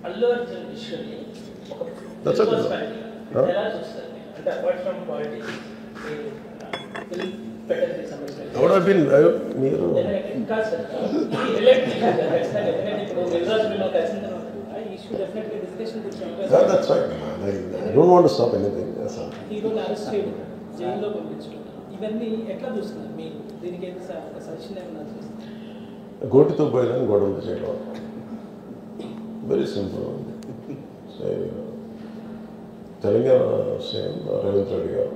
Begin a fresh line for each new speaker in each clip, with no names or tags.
అల్లు అర్జున్ ఇష్యూని ఒక
That's a good one.
ఎలా చూస్తారు అంటే అపార్ట్ ఫ్రమ్ పాలిటిక్స్ ఫిల్మ్ పెట్టడానికి సంబంధించిన
Would have been మీరు
ఇంకా సార్ ఇది రిలేట్ ఖచ్చితంగా ఎందుకంటే ఇప్పుడు మిర్జా ఫిల్మ్లో కలిసిన తర్వాత ఈ issue definitely discussion
Yeah, that's right. I don't want to stop anything. Yes, sir.
హీరోని అరెస్ట్ చేయడం జైల్లో పంపించడం ఇవన్నీ ఎట్లా చూస్తున్నారు మీరు దీనికి అయితే సజెషన్ ఏమన్నా చూస్తారు
గోటితో పోయేదాన్ని గొడవలు చేయడం very simple. Telangana CM Revanth Reddy గారు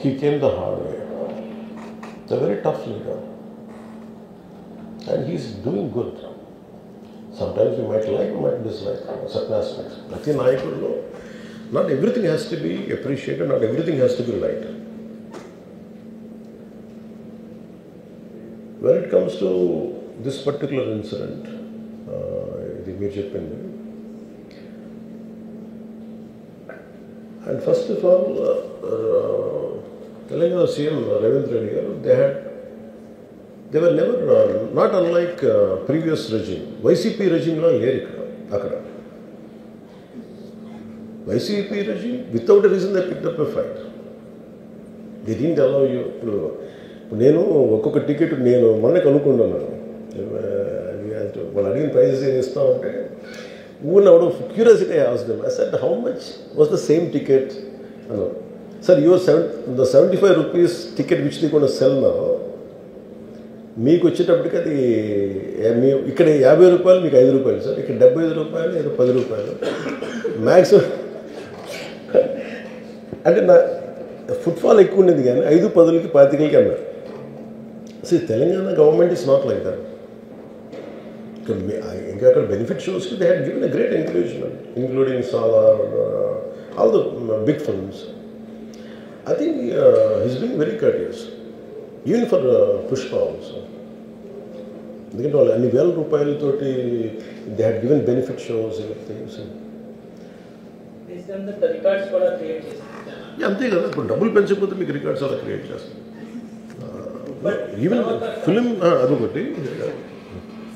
he came the hard way. It's a very tough leader and he's doing good. Sometimes you might like, you might dislike certain aspects. Prati Nayakudlo, not everything has to be appreciated, not everything has to be liked. When it comes to this particular incident, ఇది మీరు చెప్పింది, and first of all, Telangana CM Ravindra Reddy garu, they were never, not unlike previous regime. YCP regime lo leru akkada. YCP regime, without a reason they picked up a fight. They didn't allow you. నేను ఒక్కొక్క ticket నేను మొన్న కనుక్కున్నాను, వాళ్ళు అడిగిన prices ఏం ఇస్తామంటే ఊరిని out of curiosity I asked them. I said how much was the same ticket అన్నారు. Sir your the 75 rupees ticket which the కూడా సెల్ నా మీకు వచ్చేటప్పటికి అది ఇక్కడ 50 రూపాయలు మీకు 5 రూపాయలు సార్, ఇక్కడ 75 రూపాయలు ఏదో 10 రూపాయలు మ్యాక్సిమం. అంటే నా ఫుట్ఫాల్ ఎక్కువ ఉండేది కానీ 5, 10కి 25కి అన్నారు. See, Telangana government is not like that. ఇంకా అక్కడ బెనిఫిట్ షోస్కి they had given a great encouragement, including Salaar, all the big films. I think he's been very courteous, even for Pushpa also. ఎందుకంటే వాళ్ళు అన్ని వేల రూపాయలతోటి they had given benefit shows things.
Records కూడా create చేస్తారు.
అంతే కదా, ఇప్పుడు డబ్బులు పెంచకపోతే మీకు రికార్డ్స్ అలా క్రియేట్ చేస్తారు. ఈవెన్ ఫిలిం అదొకటి.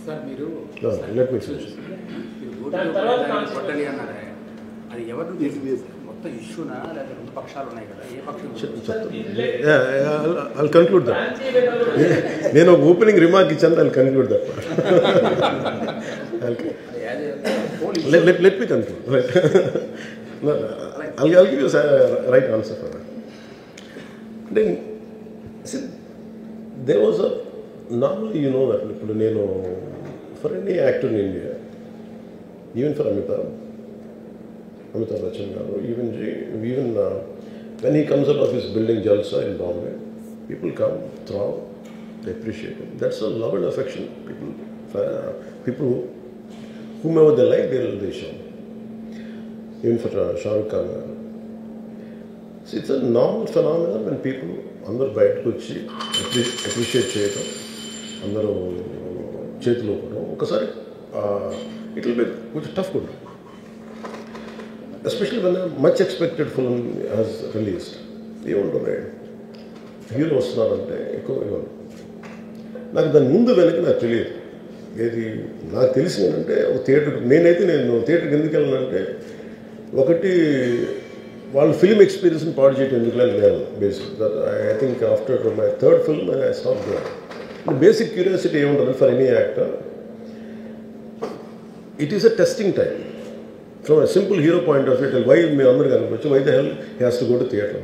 సార్ మీరు
లెట్ మీ ఫినిష్.
కొట్టని అన్నారే, అది ఎవరు మొత్తం ఇష్యూనా లేదా రెండు పక్షాలు ఉన్నాయి కదా, ఏ పక్షం?
I conclude that. నేను ఒక ఓపెనింగ్ రిమార్క్ ఇచ్చాను, I conclude that. Let me conclude. I'll give you a right answer for that. Then, see, there was a, normally you know that, for any actor in India, even for Amitabh Bachchan garu, even when he comes out of his building Jalsa in Bombay, people come, throw, they appreciate him. That's a love and affection. People whomever they like, they show. Even for Shah Rukh Khan. See, it's a normal phenomenon when people అందరూ బయటకు వచ్చి appreciate చేయడం, అందరూ చేతిలో కూడా ఒకసారి it will be కొంచెం tough కూడా, especially when much expected film has released. ఏముంటుంది, హీరో వస్తున్నారంటే ఎక్కువ ఇవ్వను. నాకు దాని ముందు వెనక నాకు తెలియదు. ఏది నాకు తెలిసి ఏంటంటే ఒక థియేటర్కి నేను థియేటర్కి ఎందుకు వెళ్ళానంటే, ఒకటి వాళ్ళు ఫిల్మ్ ఎక్స్పీరియన్స్ని పాడు చేయడం ఎందుకు నేను basic. I think after my third film I stop doing. Basic curiosity ఏముంటుంది for any actor, it is a testing time. From a simple hero point of view, why మీరు అందరూ కనుకోవచ్చు, why the hell he has to go to theatre.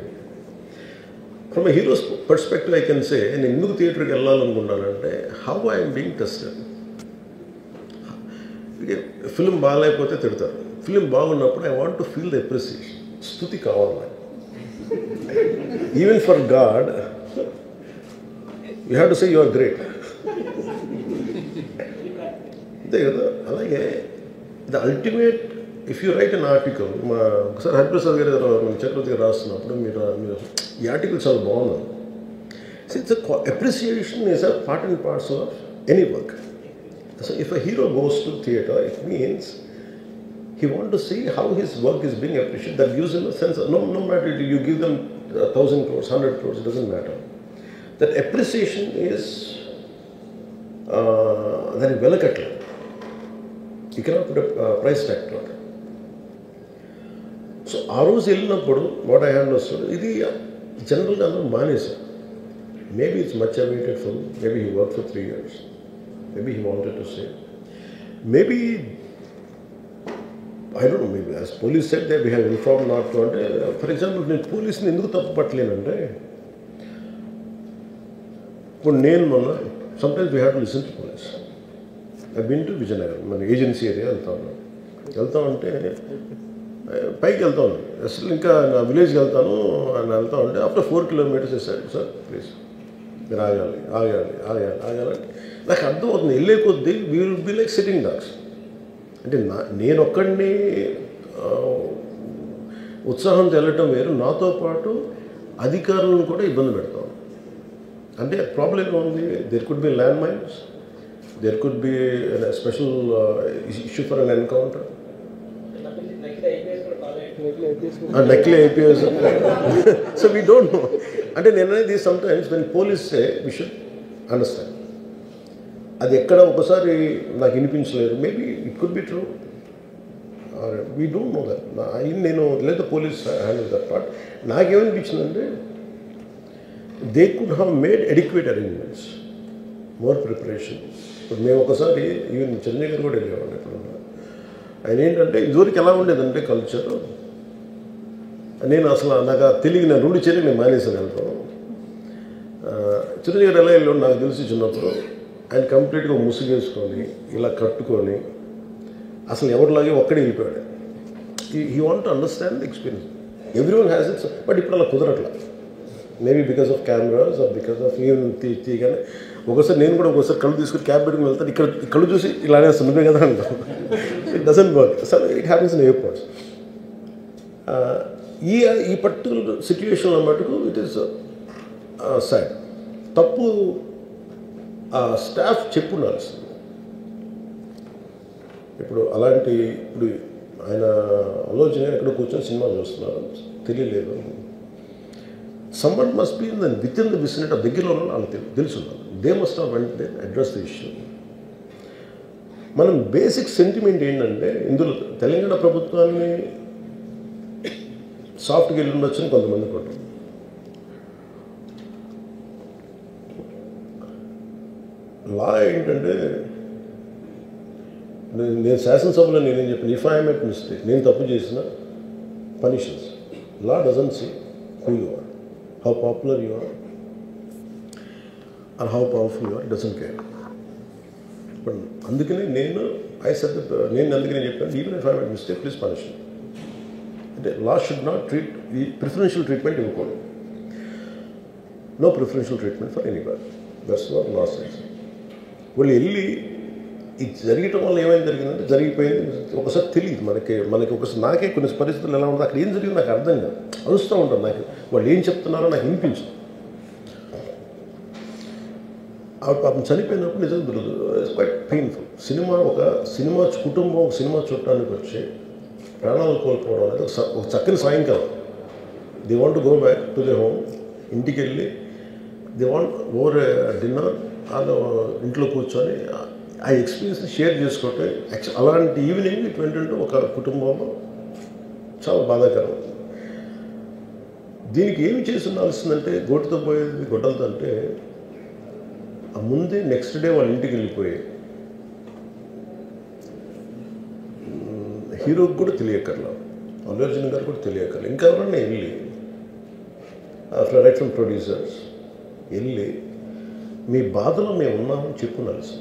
From a heroes perspective I can say, నేను ఎందుకు థియేటర్కి వెళ్ళాలనుకున్నానంటే, how I'm being tested. Film బాగాలేకపోతే తిడతారు, film బాగున్నప్పుడు I want to feel the appreciation. స్తుతి కావాలి నాకు. Even for god you have to say you are great. అంతే కదా. అలాగే the ultimate, if you write an article, ఒకసారి హరిప్రసాద్ గారు చక్రవర్తి గారు రాస్తున్నప్పుడు మీరు ఈ ఆర్టికల్ చాలా బాగున్నాను. It's appreciation is a part and parcel of any work. So if a hero goes to theatre, it means he wants to see how his work is being appreciated. That gives him a sense of, no matter you give them 1,000 crores, 100 crores, it doesn't matter. That appreciation is that is velakatla. You cannot put price tag to it. So ఆ రోజు వెళ్ళినప్పుడు what I have understood, ఇది జనరల్గా అందరూ మానేశారు. Maybe it's much awaited for maybe he work for 3 years, maybe he wanted to say, maybe I don't know, maybe as police said they we have inform not to. అంటే for example నేను పోలీస్ని ఎందుకు తప్పు పట్టలేనంటే, ఇప్పుడు నేను మొన్న sometimes we have to listen to police. I been to Vizianagaram, మన ఏజెన్సీ ఏరియా వెళ్తా ఉంటే పైకి వెళ్తా ఉన్నాను, అసలు ఇంకా నా విలేజ్కి వెళ్తాను అని వెళ్తా ఉంటే ఆఫ్టర్ 4 kilometers వేసాడు, సార్ ప్లీజ్ మీరు ఆగాలి. నాకు అర్థమవుతుంది, వెళ్ళే కొద్దీ we will be like sitting dogs. అంటే నేను ఒక్కడిని ఉత్సాహంతో వెళ్ళటం వేరు, నాతో పాటు అధికారులను కూడా ఇబ్బంది పెడతాం. అంటే ప్రాబ్లం ఉంది, there could be land mines, there could be special issue for an encounter, నకిలీ IPS. So we don't know. అంటే నేను అనేది sometimes when police say we should understand. అది ఎక్కడ ఒకసారి నాకు వినిపించలేదు, maybe it could be true, we don't know that. నేను లేదా పోలీస్ హ్యాండిల్ దట్ పార్ట్. నాకేమనిపించిందంటే they could have made adequate arrangements, more preparation. ఇప్పుడు మేము ఒకసారి ఈవెన్ చిరంజీవి గారు కూడా వెళ్ళేవాళ్ళు. ఇప్పుడు ఆయన ఏంటంటే ఇదివరకు ఎలా ఉండేదంటే కల్చర్, నేను అసలు నాకు తెలియదు, నేను 2 చర్యలు నేను మానేసాను వెళ్తాను. చిరంజీవి గారు ఎలా వెళ్ళాడు నాకు తెలిసి చిన్నప్పుడు, ఆయన కంప్లీట్గా ముసుగేసుకొని ఇలా కట్టుకొని అసలు ఎవరిలాగే ఒక్కడే వెళ్ళిపోయాడు. He want to understand the experience. Every one has its, but ఇప్పుడు అలా కుదరట్లా. Maybe because of cameras or because of even తీయగానే ఒకసారి నేను కూడా ఒకసారి కళ్ళు తీసుకుని క్యాబ్ పెట్టుకుని వెళ్తాను, ఇక్కడ కళ్ళు చూసి ఇలానే సున్నమే కదా అంటాను. It doesn't work. So it happens in airports. ఈ పర్టికులర్ సిచ్యువేషన్లో మటుకు ఇట్ ఈస్ సాడ్. తప్పు స్టాఫ్ చెప్పున్నారు. ఇప్పుడు అలాంటి ఇప్పుడు ఆయన ఆలోచన ఎక్కడ కూర్చొని సినిమా చూస్తున్నారు, తెలియలేదు. Someone must be with in the vicinity of దగ్గరలో వాళ్ళకి తెలుసున్నారు. They must have went they address the issue. మనం బేసిక్ సెంటిమెంట్ ఏంటంటే ఇందులో తెలంగాణ ప్రభుత్వాన్ని సాఫ్ట్గా వెళ్ళి ఉండొచ్చని కొంతమంది కూడా. లా ఏంటంటే నేను శాసనసభలో నేనేం చెప్పాను, ఇఫ్ ఐ మేక్ మిస్టేక్, నేను తప్పు చేసిన punishments. Law doesn't see who you are, how popular you are are how powerful you are, doesn't care. But అందుకనే నేను అందుకనే చెప్పాను, even if I make mistake please punish. అంటే లా షుడ్ నాట్ ట్రీట్ ఈ preferential treatment ఇవ్వకూడదు. No preferential treatment for anybody. That's what law says. వాళ్ళు వెళ్ళి ఇది జరగటం వల్ల ఏమైనా జరిగిందంటే జరిగిపోయింది. ఒకసారి తెలియదు మనకి ఒకసారి నాకే కొన్ని పరిస్థితులు ఎలా ఉందో అక్కడ ఏం జరిగింది నాకు అర్థం కాదు, అరుస్తూ ఉంటాను. నాకు వాళ్ళు ఏం చెప్తున్నారో నాకు వినిపించదు. పాపం చనిపోయినప్పుడు నిజంగా దొరకదు. It's quite painful. సినిమా కుటుంబం ఒక సినిమా చూడటానికి వచ్చి ప్రాణాలు కోల్పోవడం అనేది ఒక చక్కని సాయంకాలం. They want to go back to they home. ఇంటికి వెళ్ళి దే వాంట్ ఓవర్ డిన్నర్ వాళ్ళు ఇంట్లో కూర్చొని ఆ ఎక్స్పీరియన్స్ని షేర్ చేసుకోవటం. అలాంటి ఈవినింగ్ ఇట్ వెంటంటే ఒక కుటుంబంలో చాలా బాధాకరం. దీనికి ఏమి చేసి ఉండాల్సిందంటే గోటుతో పోయేది గొడ్డలతో అంటే ఆ ముందే నెక్స్ట్ డే వాళ్ళ ఇంటికి వెళ్ళిపోయి హీరోకి కూడా తెలియకర్లా, అల్లు అర్జున్ గారు కూడా తెలియకర్లా, ఇంకా ఎవరన్నా వెళ్ళి రైట్ ఫ్రమ్ ప్రొడ్యూసర్స్ వెళ్ళి మీ బాధలో మేము ఉన్నామని చెప్పుకోవాల్సి.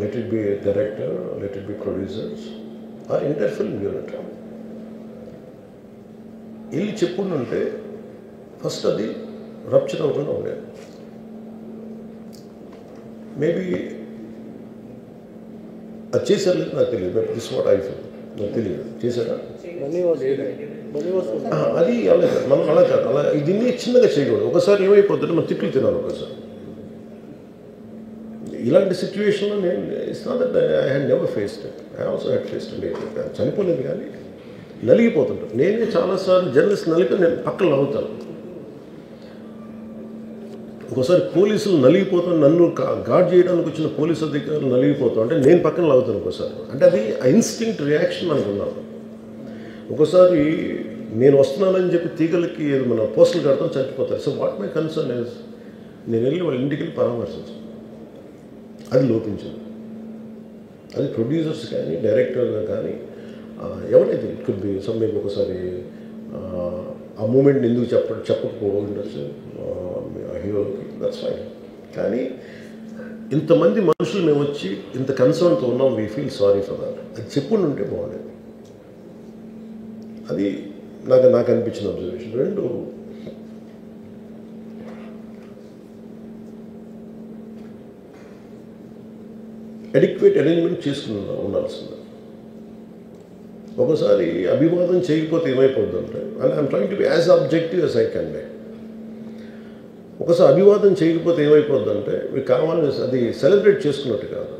Let it be director, let it be producers, ఆ ఎంటైర్ ఫిల్మ్ యూనిట్ వెళ్ళి చెప్పుకుంటుంటే ఫస్ట్ అది రప్చర్ అవ్వకుండా ఉండేది. మేబీ అది చేశారు లేదు నాకు తెలియదు. దిస్ వాట్ ఐ ఫీల్, నాకు తెలియదు చేశారా అది. అలా మనం అలా కాదు, అలా దీన్ని చిన్నగా చేయకూడదు. ఒకసారి ఏమైపోతుంటే మనం తిట్లు తినాలి. ఒకసారి ఇలాంటి సిచ్యువేషన్లో నేను it's not that I had never faced it. I also had faced it. చనిపోలేదు కానీ నలిగిపోతుంటాను. నేనే చాలాసార్లు జర్నలిస్ట్ నలిపి నేను పక్కన నవ్వుతాను. ఒకసారి పోలీసులు నలిగిపోతాం, నన్ను గార్డ్ చేయడానికి వచ్చిన పోలీసు అధికారులు నలిగిపోతాం అంటే నేను పక్కన లాగుతాను ఒకసారి. అంటే అది ఇన్స్టింక్ట్ రియాక్షన్ మనకు ఉన్నాను. ఒకసారి నేను వస్తున్నానని చెప్పి తీగలకి మన పోస్టులు కడతాం, చచ్చిపోతారు. So what my concern is నేను వెళ్ళి వాళ్ళ ఇంటికి వెళ్ళి పరామర్శించాను. అది లోపించింది. అది ప్రొడ్యూసర్స్ కానీ డైరెక్టర్ కానీ ఎవరైతే ఇట్ కుడ్ బి సమ్మెకి ఒకసారి ఆ మూమెంట్ ఎందుకు చెప్పకపోవచ్చు హీరోకి, దట్స్ ఫైన్. కానీ ఇంతమంది మనుషులు మేము వచ్చి ఇంత కన్సర్న్తో ఉన్నాం, we feel sorry for that. అది చెప్పుకుని ఉంటే బాగుండేది. అది నాకు అనిపించిన అబ్జర్వేషన్. రెండు, అడిక్వేట్ అరేంజ్మెంట్ చేసుకుని ఉండాల్సింది. ఒకసారి అభివాదం చేయకపోతే ఏమైపోద్ది అంటే, and I'm trying to be as objective as I can be. ఒకసారి అభివాదం చేయకపోతే ఏమైపోద్దంటే మీకు కావాలని అది సెలబ్రేట్ చేసుకున్నట్టు కాదు.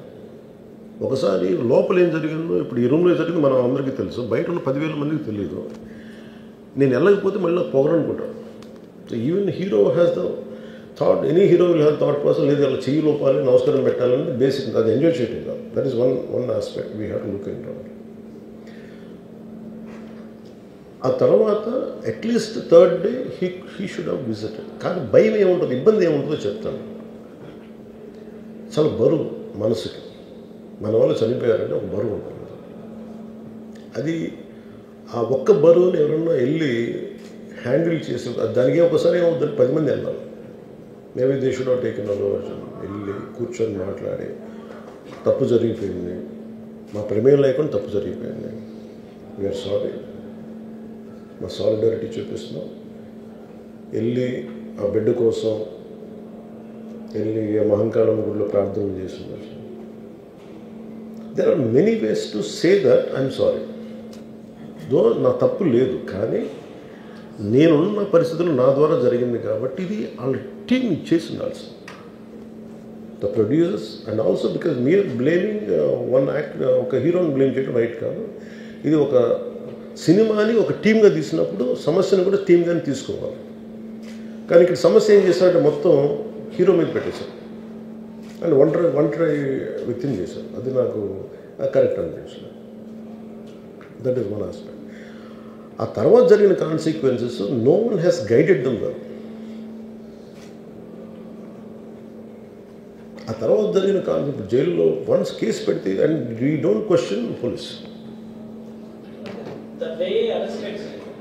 ఒకసారి లోపల ఏం జరిగిందో, ఇప్పుడు ఈ రూమ్లో జరిగింది మనం అందరికీ తెలుసు, బయట ఉన్న 10,000 మందికి తెలియదు. నేను వెళ్ళకపోతే మళ్ళీ పొగరనుకుంటాను. So even hero has the thought, any hero will have thought process, లేదు అలా చెయ్యి లోపాలి, నమస్కారం పెట్టాలని బేసిక్. అది ఎంజాయ్ చేయటం కాదు. That is one aspect we have to look in. ఆ తర్వాత at least third day he should have visited. కానీ భయం ఏముంటుంది, ఇబ్బంది ఏముంటుందో చెప్తాను. చాలా బరువు మనసుకి, మన వాళ్ళు చనిపోయారంటే ఒక బరువు ఉంటుంది. అది ఆ ఒక్క బరువుని ఎవరన్నా వెళ్ళి హ్యాండిల్ చేసి, దానికి ఒకసారి ఏమవుతుంది, 10 మంది వెళ్ళాలి. Maybe they should have taken వెళ్ళి కూర్చొని మాట్లాడి, తప్పు జరిగిపోయింది, మా ప్రమేయం లేకుండా తప్పు జరిగిపోయింది, వీఆర్ సారీ, మా సాలిడారిటీ చూపిస్తున్నాం, వెళ్ళి ఆ బిడ్డ కోసం వెళ్ళి మహంకాళమ్మ గుడిలో ప్రార్థన చేస్తున్నారు. There are many ways to say that I'm sorry. Though నా తప్పు లేదు, కానీ నేనున్న పరిస్థితులు నా ద్వారా జరిగింది కాబట్టి ఇది వాళ్ళ టీం చేసి ఉండాల్సింది. The producers and also because మీరు బ్లేమింగ్ వన్ యాక్ట్, ఒక హీరోని బ్లేమ్ చేయడం రైట్ కాదు. ఇది ఒక సినిమాని ఒక టీమ్గా తీసినప్పుడు సమస్యను కూడా టీమ్గానే తీసుకోవాలి. కానీ ఇక్కడ సమస్య ఏం చేశారంటే మొత్తం హీరో మీద పెట్టేశారు అండ్ ఒంటరి వ్యక్తిని చేశారు. అది నాకు కరెక్ట్ అనిపించలేదు. That is one aspect. ఆ తర్వాత జరిగిన consequences no one has guided them well. ఆ తర్వాత జరిగిన కాన్సెప్ట్ జైల్లో వన్స్ కేసు పెడితే and we don't question police.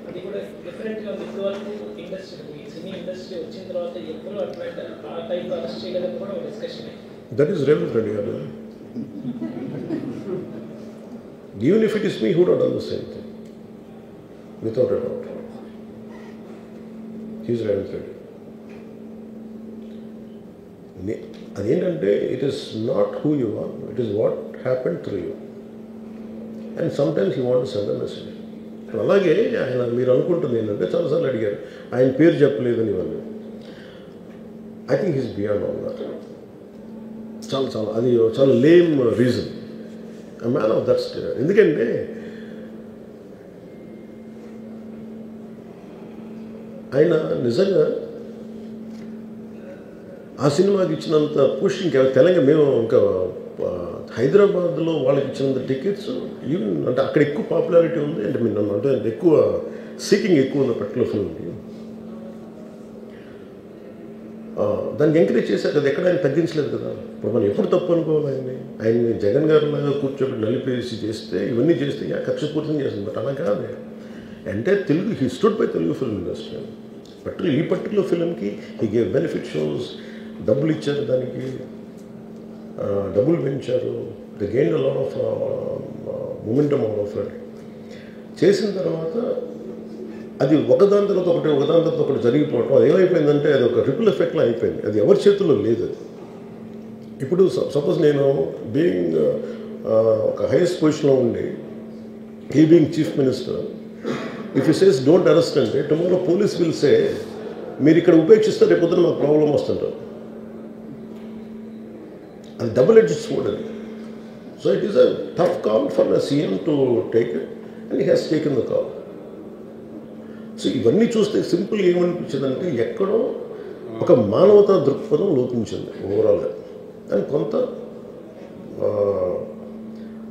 అది కూడా డిఫరెంట్గా ఉంది. ఇప్పటివరకు ఇండస్ట్రీ, సినీ ఇండస్ట్రీ వచ్చిన తర్వాత ఎప్పుడు అట్లా ఆ టైంలో అరెస్ట్ చేయలేదని కూడా ఒక discussion.
That is Revanth Reddy garu. Even if it is me who would done the same thing without a doubt. He's Revanth Reddy. అదేంటంటే it is not who you are, it is what happen through you. And sometimes you want to send a message. అలాగే ఆయన మీరు అనుకుంటుంది ఏంటంటే, చాలాసార్లు అడిగారు ఆయన పేరు చెప్పలేదని ఇవన్నీ. I think he's beyond all that. అది చాలా lame reason. a man of that state. ఎందుకంటే ఆయన నిజంగా ఆ సినిమాకి ఇచ్చినంత పుష్ ఇంకా తెలంగాణ, మేము ఇంకా హైదరాబాద్లో వాళ్ళకి ఇచ్చినంత టికెట్స్ ఈవెన్ అంటే అక్కడ ఎక్కువ పాపులారిటీ ఉంది. అంటే మీరు నన్ను అంటే ఎక్కువ సీకింగ్ ఎక్కువ ఉంది పర్టికులర్ ఫిల్మ్కి. దానికి ఎంకరేజ్ చేశారు కదా, ఎక్కడ ఆయన తగ్గించలేదు కదా. ఇప్పుడు మనం ఎప్పుడు తప్పు అనుకోవాలి ఆయన్ని జగన్ గారు లాగా కూర్చోబెట్టి నలిపేసి చేస్తే, ఇవన్నీ చేస్తే కక్షపూర్తం చేస్తుంది. బట్ అలా కాదు. అంటే Telugu he stood by Telugu film industry. ఈ పర్టికులర్ ఫిల్మ్కి హీ గేవ్ బెనిఫిట్ షోస్, డబ్బులు ఇచ్చారు, దానికి డబ్బులు పెంచారు. The gain a lot of momentum out of it. చేసిన తర్వాత అది ఒకదాని తర్వాత ఒకటి జరిగిపోవటం, అది ఏమైపోయిందంటే అది ఒక రిపుల్ ఎఫెక్ట్లో అయిపోయింది. అది ఎవరి చేతుల్లో లేదు. ఇప్పుడు సపోజ్ నేను బీయింగ్ ఒక హైయెస్ట్ పొజిషన్లో ఉండి, he being chief minister, if you says don't arrest అంటే టుమారో పోలీస్ విల్ సే మీరు ఇక్కడ ఉపేక్షిస్తే రేపు పొద్దున మాకు ప్రాబ్లం వస్తుంటారు. అది డబుల్ ఎడ్జ్డ్ స్వోర్డ్ అది. So it is a tough call for the CM to take it and he has taken the call. So ఇవన్నీ చూస్తే సింపుల్గా ఏమనిపించిందంటే ఎక్కడో ఒక మానవతా దృక్పథం లోపించింది ఓవరాల్గా. అండ్ కొంత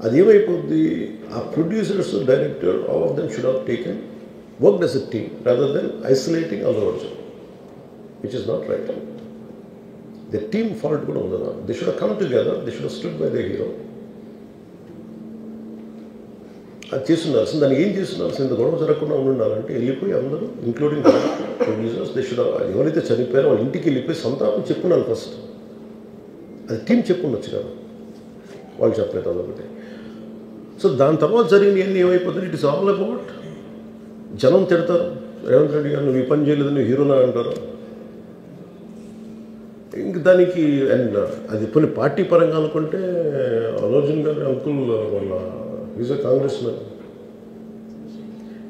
అదేమైపోద్ది, ఆ producers, director, all of them should have taken worked as a team rather than isolating Allu Arjun, which is not right. The team fault కూడా ఉంది. They should come together, they should stood by the hero. అది చేస్తుండాల్సింది. దాన్ని ఏం చేస్తుండాల్సింది, ఇంత గొడవ జరగకుండా ఉండాలంటే వెళ్ళిపోయి అందరూ ఇంక్లూడింగ్ ప్రొడ్యూసర్స్ దే షుడ్, ఎవరైతే చనిపోయారో వాళ్ళ ఇంటికి వెళ్ళిపోయి సంతాపం చెప్పున్నాను ఫస్ట్. అది టీం చెప్పుండొచ్చు కదా, వాళ్ళు చెప్పలేదు అదొకటి. సో దాని తర్వాత జరిగినవన్నీ ఏమైపోతుంది, ఇట్ ఇస్ ఆల్ అబౌట్ జనం తిడతారు, రేవంత్ రెడ్డి గారు నువ్వు ఈ పని చేయలేదు, నువ్వు హీరోనా అంటారు. ఇంక దానికి అండ్ అది కొన్ని పార్టీ పరంగా అనుకుంటే అల్లు అర్జున్ గారి అంకుల్ వాళ్ళ ఈజ్ ఎ కాంగ్రెస్ మ్యాన్.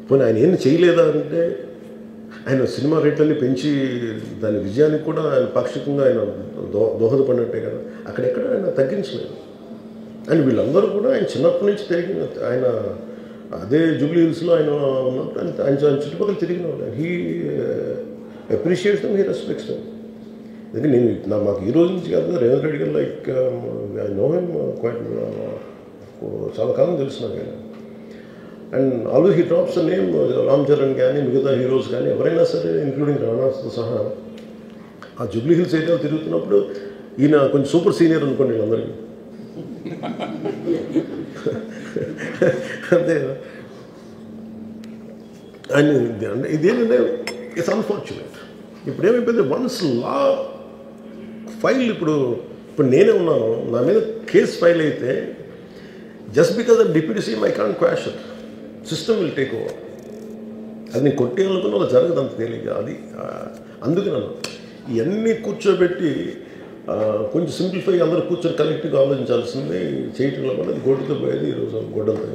పోనీ ఆయన ఏం చేయలేదా అంటే, ఆయన సినిమా రేట్లన్నీ పెంచి దాని విజయానికి కూడా ఆయన పాక్షికంగా ఆయన దోహదపడినట్టే కదా, అక్కడెక్కడ ఆయన తగ్గించలేదు. అండ్ వీళ్ళందరూ కూడా ఆయన చిన్నప్పటి నుంచి తిరిగిన, ఆయన అదే జూబ్లీ హిల్స్లో ఆయన ఉన్నప్పుడు ఆయన చుట్టుపక్కల తిరిగిన వాళ్ళు. He appreciates them, he respects them. ఎందుకంటే నేను మాకు ఈ రోజు నుంచి కాదు, Revanth Reddy garu like I know him quite, చాలా కాలం తెలుసు నాకు ఆయన. And always he drops the name Ram Charan కానీ మిగతా హీరోస్ కానీ ఎవరైనా సరే ఇంక్లూడింగ్ రాణాతో సహా ఆ జూబ్లీ హిల్స్ ఏరియాలో తిరుగుతున్నప్పుడు ఈయన కొంచెం సూపర్ సీనియర్ అనుకోండి వీళ్ళందరికీ. అంతే కదా. అండ్ ఇదేంటంటే ఇట్స్ అన్ఫార్చునేట్. ఇప్పుడు ఏమైపోయింది, వన్స్ లా ఫైల్ ఇప్పుడు నేనే ఉన్నాను, నా మీద కేసు ఫైల్ అయితే just because of deputy CM I can't quash it, system will take over. అది నేను కొట్టేయాలనుకున్న అలా జరగదు అంత తేలిక. అది అందుకే నన్ను ఇవన్నీ కూర్చోబెట్టి కొంచెం సింప్లిఫై అందరూ కూర్చొని కలెక్టివ్గా ఆలోచించాల్సింది చేయటంలో కూడా అది గొడ్డుతో పోయేది ఈరోజు గొడ్డంతో.